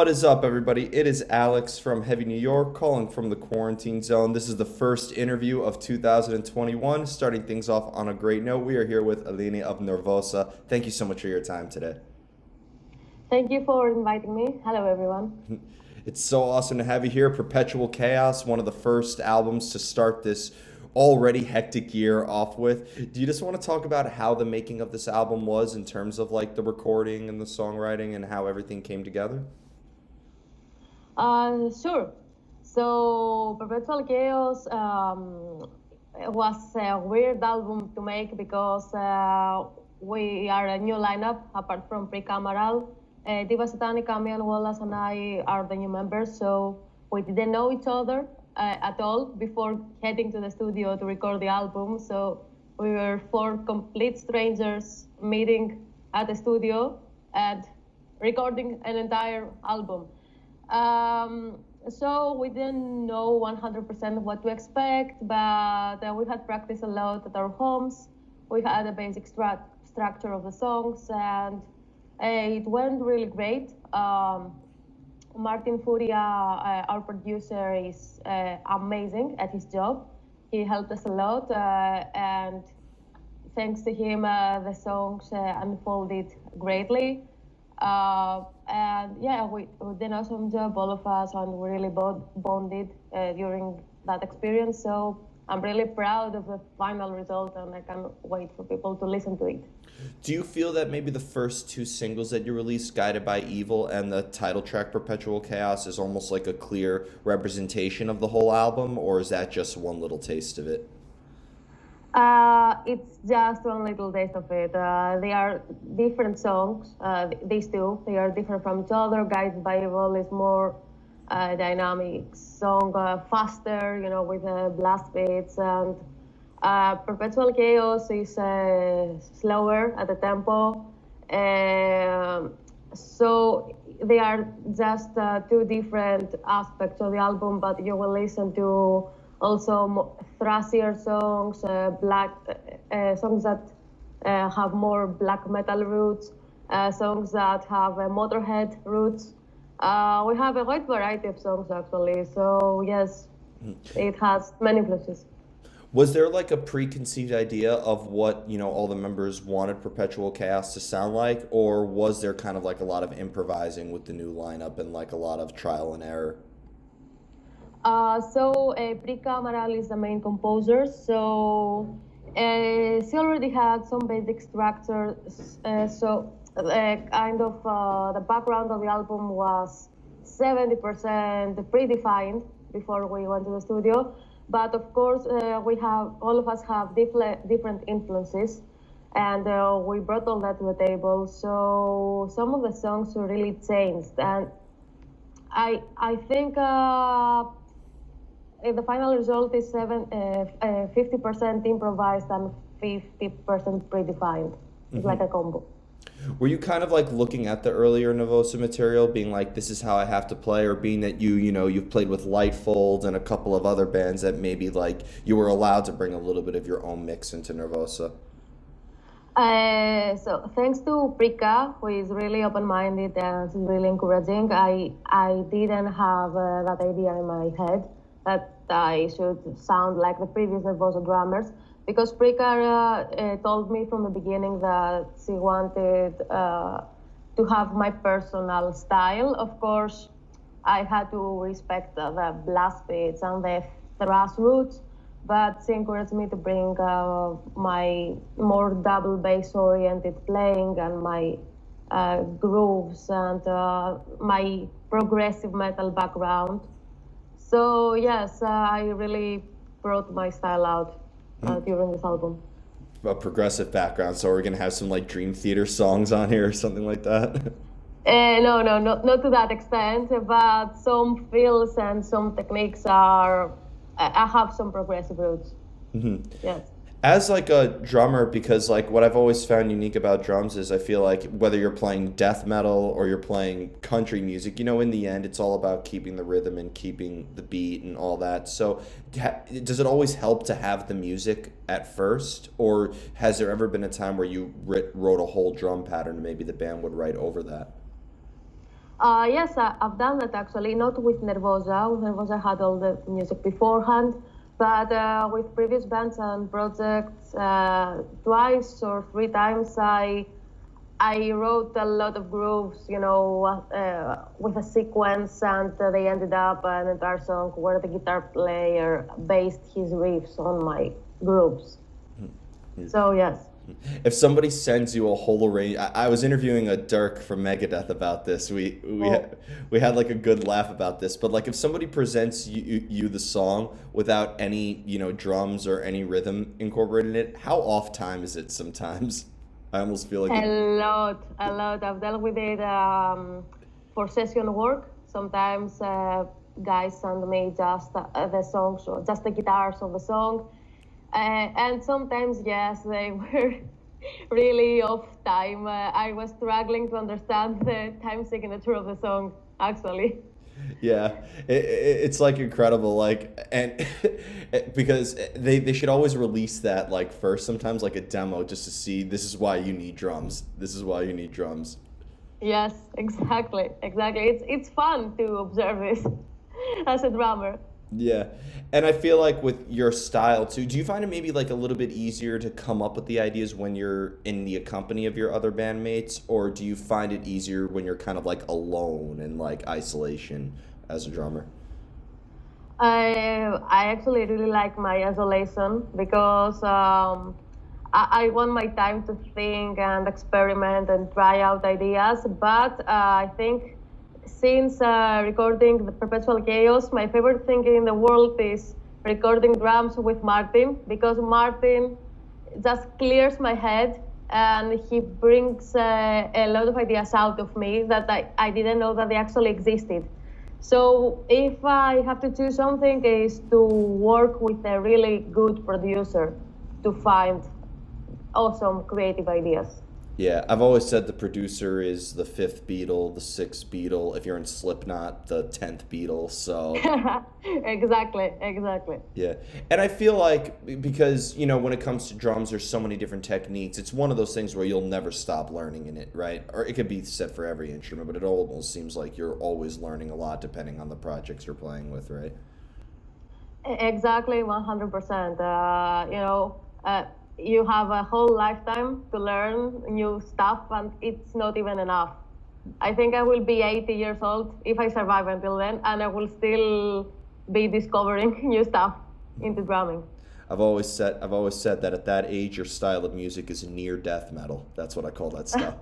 What is up, everybody? It is Alex from Heavy New York calling from the quarantine zone. This is the first interview of 2021. Starting things off on a great note, we are here with Eleni of Nervosa. Thank you so much for your time today. Thank you for inviting me. Hello, everyone. It's so awesome to have you here. Perpetual Chaos, one of the first albums to start this already hectic year off with. Do you just want to talk about how the making of this album was in terms of like the recording and the songwriting and how everything came together? Sure. So, Perpetual Chaos was a weird album to make because we are a new lineup apart from Pre-Cameral. Diva Satanic, Amian Wallace, and I are the new members, so we didn't know each other at all before heading to the studio to record the album. So we were four complete strangers meeting at the studio and recording an entire album. So we didn't know 100% what to expect, but we had practiced a lot at our homes. We had a basic structure of the songs, and it went really great. Martin Furia, our producer, is amazing at his job. He helped us a lot, and thanks to him, the songs unfolded greatly. And yeah, we did an awesome job, all of us, and we really bonded during that experience. So I'm really proud of the final result, and I can't wait for people to listen to it. Do you feel that maybe the first two singles that you released, Guided by Evil and the title track Perpetual Chaos, is almost like a clear representation of the whole album, or is that just one little taste of it? It's just one little taste of it. They are different songs. These two, they are different from each other. Guided by Evil is more dynamic song, faster, with blast beats, and Perpetual Chaos is slower at the tempo. So they are just two different aspects of the album, but you will listen to also thrashier songs, songs that have more black metal roots, songs that have Motorhead roots. We have a wide variety of songs actually, so yes, it has many influences. Was there like a preconceived idea of what, all the members wanted Perpetual Chaos to sound like, or was there kind of like a lot of improvising with the new lineup and like a lot of trial and error? Pre-Cameral is the main composer, so she already had some basic structure, the background of the album was 70% predefined before we went to the studio. But of course, all of us have different influences, and we brought all that to the table. So some of the songs were really changed, and I think the final result is 50% improvised and 50% predefined. It's like a combo. Were you kind of like looking at the earlier Nervosa material, being like, this is how I have to play, or being that you've played with Lightfold and a couple of other bands that maybe like you were allowed to bring a little bit of your own mix into Nervosa? So thanks to Prika, who is really open-minded and really encouraging, I didn't have that idea in my head that I should sound like the previous Nervosa drummers. Because Prika told me from the beginning that she wanted to have my personal style. Of course, I had to respect the blast beats and the thrash roots, but she encouraged me to bring my more double bass oriented playing and my grooves and my progressive metal background. So yes, I really brought my style out during this album. A progressive background, so we're gonna have some like Dream Theater songs on here or something like that. No, not to that extent, but some feels and some techniques I have some progressive roots. Yes. As like a drummer, because like what I've always found unique about drums is I feel like whether you're playing death metal or you're playing country music, in the end it's all about keeping the rhythm and keeping the beat and all that. So does it always help to have the music at first, or has there ever been a time where you wrote a whole drum pattern and maybe the band would write over that? Yes, I've done that actually, not with Nervosa. With Nervosa, I had all the music beforehand, but with previous bands and projects, twice or three times, I wrote a lot of grooves, with a sequence, and they ended up an entire song where the guitar player based his riffs on my grooves. So yes. If somebody sends you a whole array, I was interviewing a Dirk from Megadeth about this. Oh. We had like a good laugh about this. But like if somebody presents you the song without any drums or any rhythm incorporated in it, how off time is it sometimes? I almost feel like A it. lot, a lot. I've dealt with it for session work. Sometimes guys send me just the songs, or just the guitars of the song, and sometimes yes, they were really off time. I was struggling to understand the time signature of the song, actually. Yeah, it's like incredible, like and because they should always release that like first, sometimes like a demo, just to see this is why you need drums. This is why you need drums. Yes, exactly, exactly. It's fun to observe this as a drummer. Yeah, and I feel like with your style too, do you find it maybe like a little bit easier to come up with the ideas when you're in the company of your other bandmates, or do you find it easier when you're kind of like alone and like isolation as a drummer? I actually really like my isolation because I want my time to think and experiment and try out ideas. But I think since recording the Perpetual Chaos, my favorite thing in the world is recording drums with Martin, because Martin just clears my head and he brings a lot of ideas out of me that I didn't know that they actually existed. So if I have to choose something, is to work with a really good producer to find awesome creative ideas. Yeah, I've always said the producer is the fifth Beatle, the sixth Beatle. If you're in Slipknot, the 10th Beatle. So Exactly, exactly. yeah, and I feel like because when it comes to drums, there's so many different techniques. It's one of those things where you'll never stop learning in it, right? Or it could be said for every instrument, but it almost seems like you're always learning a lot depending on the projects you're playing with, right? Exactly, 100%. You have a whole lifetime to learn new stuff, and it's not even enough. I think I will be 80 years old if I survive until then, and I will still be discovering new stuff into drumming. I've always said that at that age, your style of music is near death metal. That's what I call that stuff.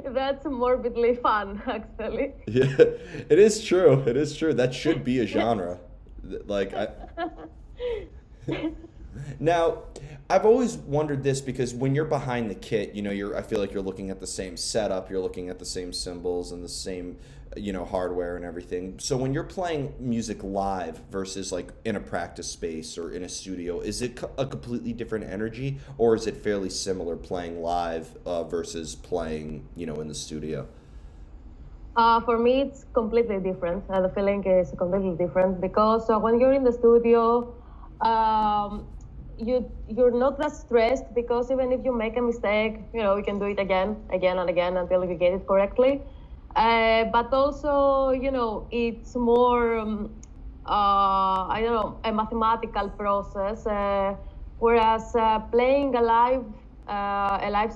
That's morbidly fun, actually. Yeah, it is true. It is true. That should be a genre. Like I now, I've always wondered this because when you're behind the kit, I feel like you're looking at the same setup, you're looking at the same cymbals and the same, hardware and everything. So when you're playing music live versus like in a practice space or in a studio, is it a completely different energy, or is it fairly similar playing live versus playing, in the studio? For me, it's completely different. The feeling is completely different because when you're in the studio, um, you're not that stressed because even if you make a mistake, you can do it again, again and again until you get it correctly. But also, it's more, I don't know, a mathematical process. Whereas playing a live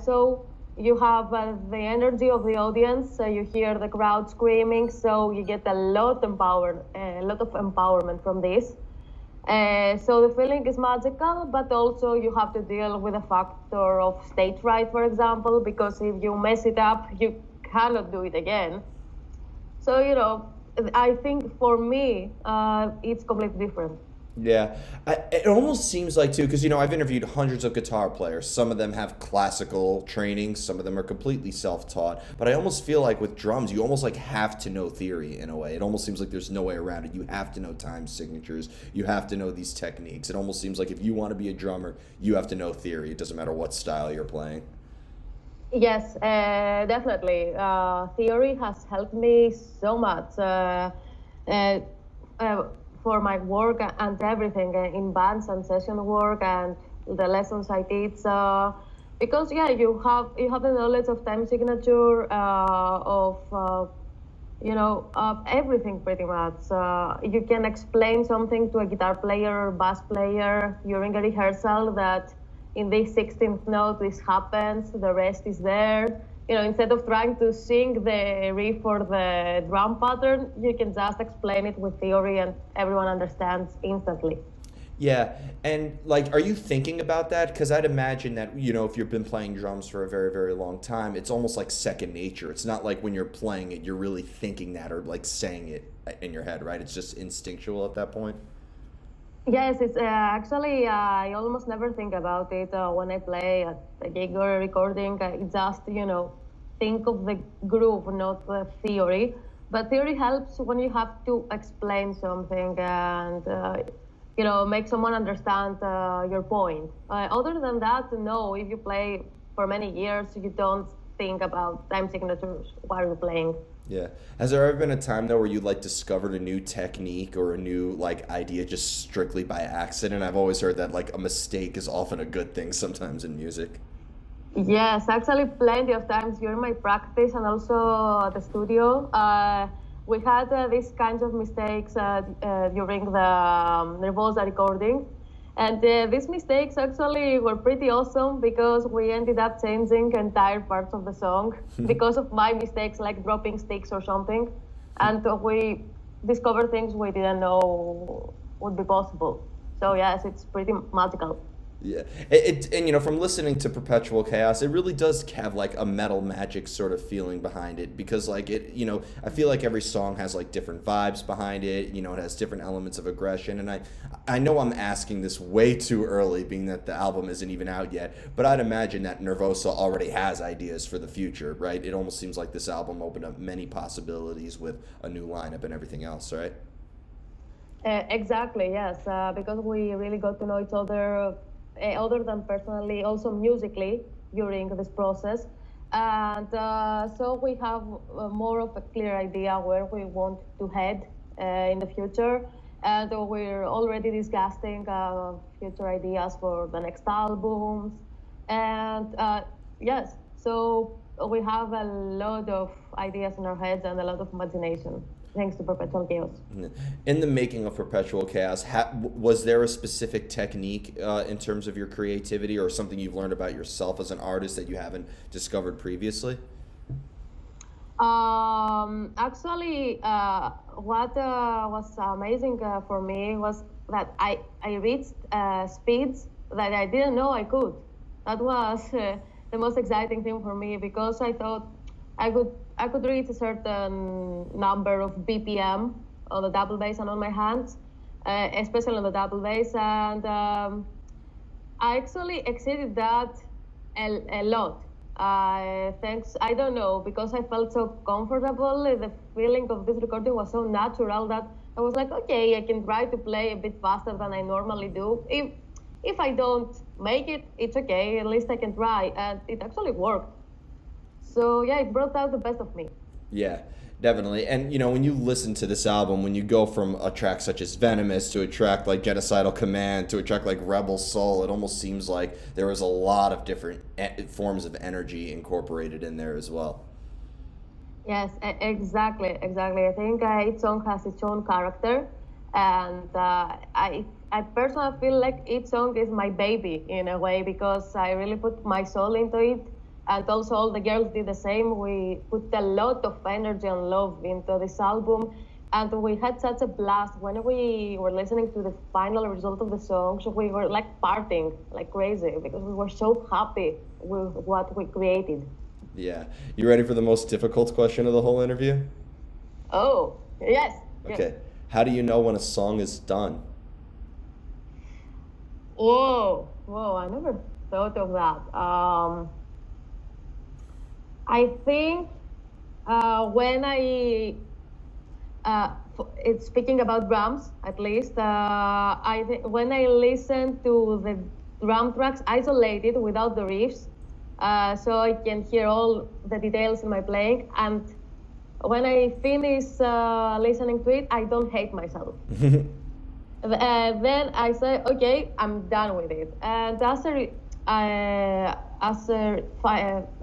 show, you have the energy of the audience. You hear the crowd screaming, so you get a lot of empowerment from this. So the feeling is magical, but also you have to deal with the factor of stage fright, for example, because if you mess it up, you cannot do it again. So, I think for me, it's completely different. Yeah, it almost seems like too, because I've interviewed hundreds of guitar players. Some of them have classical training, some of them are completely self-taught. But I almost feel like with drums, you almost like have to know theory in a way. It almost seems like there's no way around it. You have to know time signatures. You have to know these techniques. It almost seems like if you want to be a drummer, you have to know theory. It doesn't matter what style you're playing. Yes, definitely. Theory has helped me so much uh, uh, for my work and everything in bands and session work and the lessons I teach. because yeah, you have the knowledge of time signature, of everything pretty much. You can explain something to a guitar player or bass player during a rehearsal that in this 16th note this happens, the rest is there. Instead of trying to sing the riff or the drum pattern, you can just explain it with theory and everyone understands instantly. Yeah, and like, are you thinking about that? Because I'd imagine that, if you've been playing drums for a very, very long time, it's almost like second nature. It's not like when you're playing it, you're really thinking that or like saying it in your head, right? It's just instinctual at that point. Yes, it's actually I almost never think about it when I play at a gig or a recording. I just think of the groove, not the theory. But theory helps when you have to explain something and make someone understand your point. Other than that, no. If you play for many years, you don't think about time signatures while you're playing. Yeah. Has there ever been a time though where you like discovered a new technique or a new like idea just strictly by accident? I've always heard that like a mistake is often a good thing sometimes in music. Yes, actually, plenty of times during my practice and also at the studio. We had these kinds of mistakes during the Nervosa recording. And these mistakes actually were pretty awesome because we ended up changing entire parts of the song because of my mistakes, like dropping sticks or something. And we discovered things we didn't know would be possible. So, yes, it's pretty magical. Yeah, and from listening to Perpetual Chaos, it really does have like a metal magic sort of feeling behind it because like I feel like every song has like different vibes behind it. It has different elements of aggression, and I know I'm asking this way too early, being that the album isn't even out yet. But I'd imagine that Nervosa already has ideas for the future, right? It almost seems like this album opened up many possibilities with a new lineup and everything else, right? Exactly, yes, because we really got to know each other, other than personally, also musically during this process. And so we have more of a clear idea where we want to head in the future. And we're already discussing future ideas for the next albums. And yes, so we have a lot of ideas in our heads and a lot of imagination, thanks to Perpetual Chaos. In the making of Perpetual Chaos, was there a specific technique in terms of your creativity or something you've learned about yourself as an artist that you haven't discovered previously? Actually, what was amazing for me was that I reached speeds that I didn't know I could. That was the most exciting thing for me because I thought I could reach a certain number of BPM on the double bass and on my hands, especially on the double bass, and I actually exceeded that a lot. Thanks, I don't know, because I felt so comfortable. The feeling of this recording was so natural that I was like, okay, I can try to play a bit faster than I normally do. If I don't make it, it's okay. At least I can try, and it actually worked. So yeah, it brought out the best of me. Yeah, definitely. And when you listen to this album, when you go from a track such as Venomous to a track like Genocidal Command to a track like Rebel Soul, it almost seems like there was a lot of different forms of energy incorporated in there as well. Yes, exactly, exactly. I think each song has its own character, and I personally feel like each song is my baby in a way because I really put my soul into it, and also all the girls did the same. We put a lot of energy and love into this album, and we had such a blast when we were listening to the final result of the songs. We were like partying like crazy because we were so happy with what we created. Yeah. You ready for the most difficult question of the whole interview? Oh, yes, yes. Okay. How do you know when a song is done? Whoa, I never thought of that. I think when it's speaking about drums, at least, when I listen to the drum tracks isolated without the riffs, so I can hear all the details in my playing, and when I finish listening to it, I don't hate myself. Then I say, okay, I'm done with it. And as a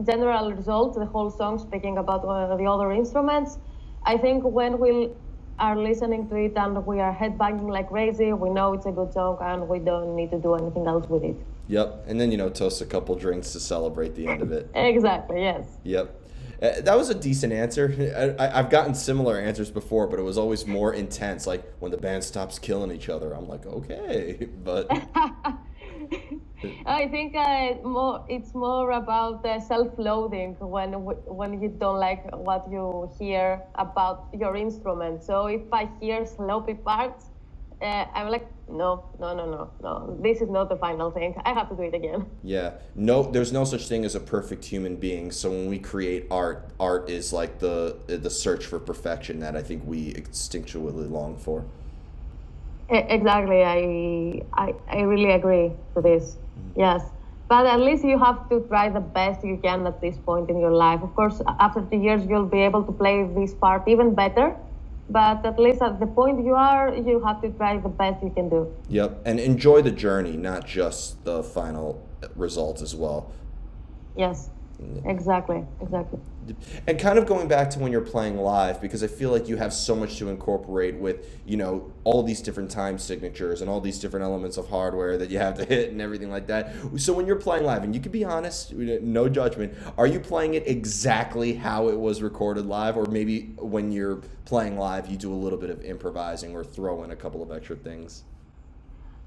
general result, the whole song speaking about the other instruments, I think when we are listening to it and we are headbanging like crazy, we know it's a good song and we don't need to do anything else with it. Yep. And then, toast a couple drinks to celebrate the end of it. Exactly, yes. Yep. That was a decent answer. I've gotten similar answers before, but it was always more intense. Like when the band stops killing each other, I'm like, okay, but I think it's more about self-loathing when you don't like what you hear about your instrument. So if I hear sloppy parts, I'm like, no, no, no, no, no. This is not the final thing. I have to do it again. yeah, no, there's no such thing as a perfect human being. So when we create art, art is like the search for perfection that I think we instinctually long for. Exactly. I really agree to this. Yes. But at least you have to try the best you can at this point in your life. Of course, after 2 years, you'll be able to play this part even better. But at least at the point you are, you have to try the best you can do. Yep, and enjoy the journey, not just the final result as well. Yes. Exactly. Exactly. And kind of going back to when you're playing live, because I feel like you have so much to incorporate with, all these different time signatures and all these different elements of hardware that you have to hit and everything like that. So when you're playing live, and you can be honest, no judgment, are you playing it exactly how it was recorded live? Or maybe when you're playing live, you do a little bit of improvising or throw in a couple of extra things?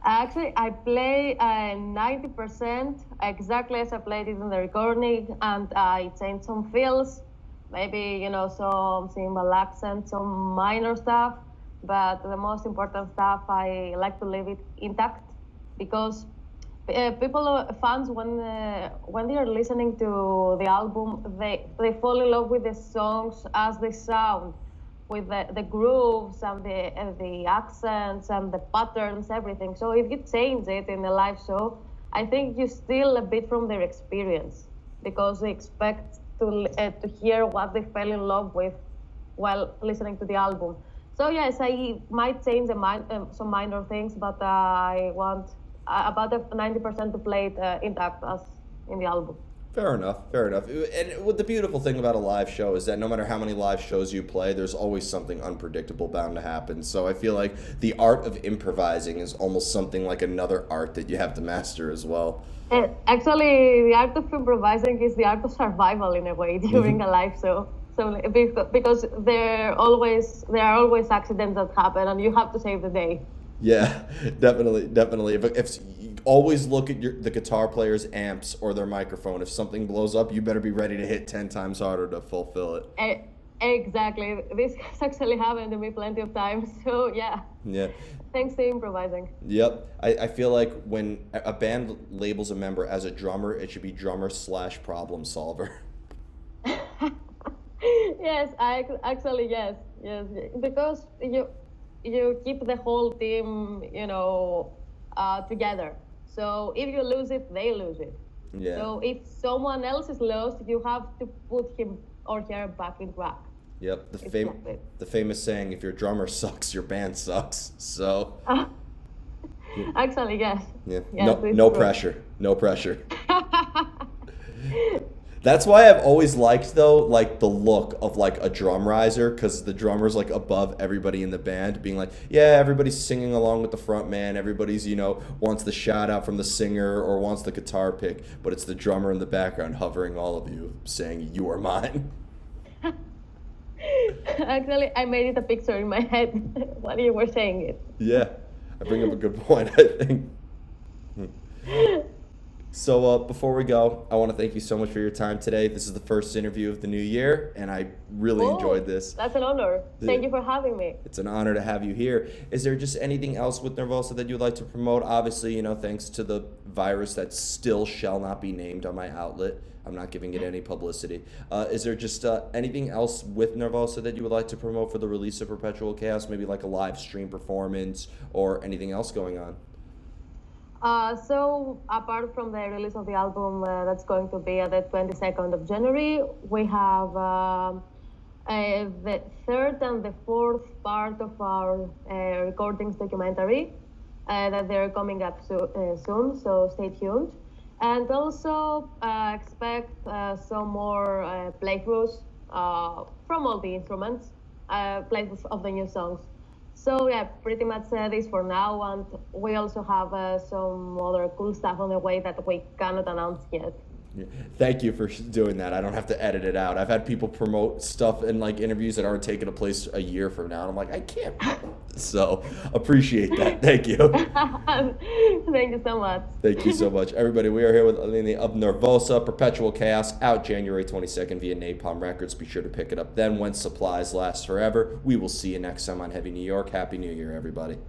Actually, I play 90% exactly as I played it in the recording, and I change some fills, maybe, some cymbal accent, some minor stuff, but the most important stuff, I like to leave it intact because fans, when they are listening to the album, they fall in love with the songs as they sound, with the grooves and the accents and the patterns, everything. So if you change it in a live show, I think you steal a bit from their experience because they expect to hear what they fell in love with while listening to the album. So yes, I might change some minor things, but I want about 90% to play it intact as in the album. Fair enough, fair enough. And what the beautiful thing about a live show is that no matter how many live shows you play, there's always something unpredictable bound to happen. So I feel like the art of improvising is almost something like another art that you have to master as well. Actually, the art of improvising is the art of survival in a way during a live show. So because there are always accidents that happen, and you have to save the day. Yeah, definitely, definitely. If you always look at the guitar player's amps or their microphone. If something blows up, you better be ready to hit 10 times harder to fulfill it. Exactly. This has actually happened to me plenty of times. So yeah. Yeah. Thanks to improvising. Yep. I feel like when a band labels a member as a drummer, it should be drummer/problem solver. Yes, actually yes, yes, because you keep the whole team, together. So if you lose it, they lose it. Yeah. So if someone else is lost, you have to put him or her back in track. Yep. Exactly. The famous saying, if your drummer sucks, your band sucks. So. Actually, yes. Yeah. Yes, No true. pressure. No pressure. That's why I've always liked, though, like the look of like a drum riser, because the drummer's like above everybody in the band, being like, yeah, everybody's singing along with the front man, everybody's, wants the shout out from the singer or wants the guitar pick, but it's the drummer in the background hovering all of you, saying, you are mine. Actually, I made it a picture in my head while you were saying it. Yeah, I bring up a good point, I think. So before we go, I want to thank you so much for your time today. This is the first interview of the new year, and I really enjoyed this. That's an honor. Thank you for having me. It's an honor to have you here. Is there just anything else with Nervosa that you'd like to promote? Obviously, thanks to the virus that still shall not be named on my outlet. I'm not giving it any publicity. Is there just anything else with Nervosa that you would like to promote for the release of Perpetual Chaos? Maybe like a live stream performance or anything else going on? So apart from the release of the album that's going to be at the 22nd of January, we have the third and the fourth part of our recordings documentary that they're coming up soon, so stay tuned. And also expect some more playthroughs from all the instruments, playthroughs of the new songs. So yeah, pretty much this for now, and we also have some other cool stuff on the way that we cannot announce yet. Yeah. Thank you for doing that. I don't have to edit it out. I've had people promote stuff in like interviews that aren't taking a place a year from now, and I'm like, I can't. So appreciate that. Thank you. Thank you so much. Thank you so much, everybody. We are here with Eleni of Nervosa, Perpetual Chaos, out January 22nd via Napalm Records. Be sure to pick it up then when supplies last forever. We will see you next time on Heavy New York. Happy New Year, everybody.